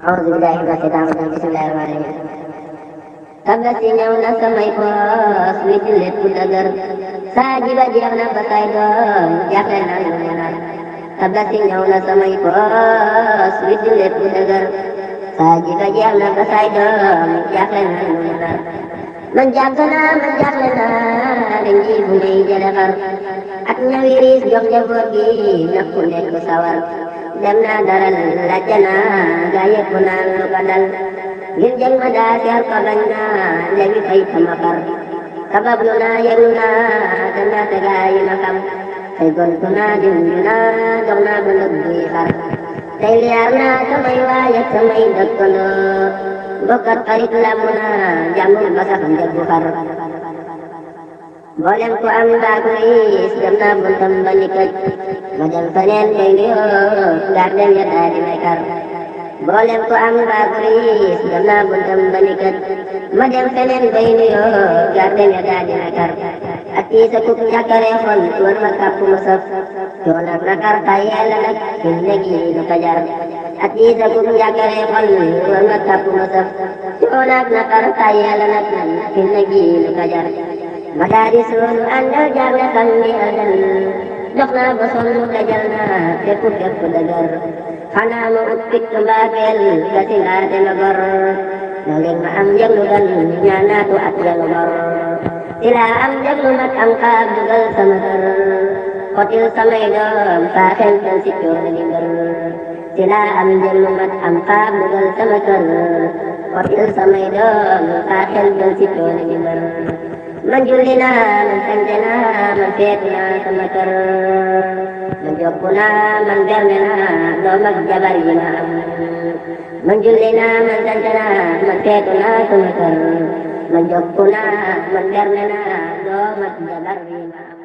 أعوذ بالله من الشيطان الرجيم بسم الله الرحمن الرحيم tabbat ñëw na samay poos wi ci lépp dëgër saa ji ba jeex na ba say doom jaaxle na lu mu nar tabbat ñëw na samay poos wi ci lépp dëgër saa ji ba jeex na ba say doom jaaxle na lu mu nar man jaaxle naa dañ ji bu ngay jële xar ak ñawi riis jox njaboot gi na ku nekk sawar dem naa daral laajte naa gaa yëpp naan lu ko dal ngir jël ma daa seer ko bañ naa léegi fay sama far sabablu naa yëglu naa dem naa te gaa yi ma xam tey gontu naa junju naa dox naa ba ndëg buy xar tey liyaar naa samay waay ak samay dëkkandoo mbokk ak xarit lamu naa jàmm ba sax njëg bu xar mboolem ku am mbaaku riis dem naa buntam ba ni këj ma dem feneen day nuyoo gardem ya daa di may kar mboolem ku am mbaaku riis dem naa buntam ba ni këj ma dem feneen day nuyoo gardem ya daa di may kar ak kii sa kuk njàkkare xol war ma kàpp mu saf coono ak nakar tayel nag fi mu nekk yi du ko jar ak kii sa kuk njàkkare xol war ma kàpp mu saf coono ak nakar tayel nag fi mu nekk yi du ko jar ma daa di suul ànd jaar na xam ni adal dox naa ba sonn dajal naa fépp dëgër xanaa ma ut picc mbaakeel gasi ngaa dema gor loolu ma am njëglu gan ñaan naa ko ak jëlu bor si laa am njëglu mat am xaab dugal sama kër xotil samay doom saa xel tan si coono di mbër si laa am njëglu mat am xaab dugal sama kër xotil samay doom saa xel tan si coono di mbër man julli naa man sant naa man feetu naa sama kër man jokku naa man berne naa doom ak jabar yi ma am man julli naa man sant naa man feetu naa sama kër man jokku naa man berne naa doom ak jabar yi ma am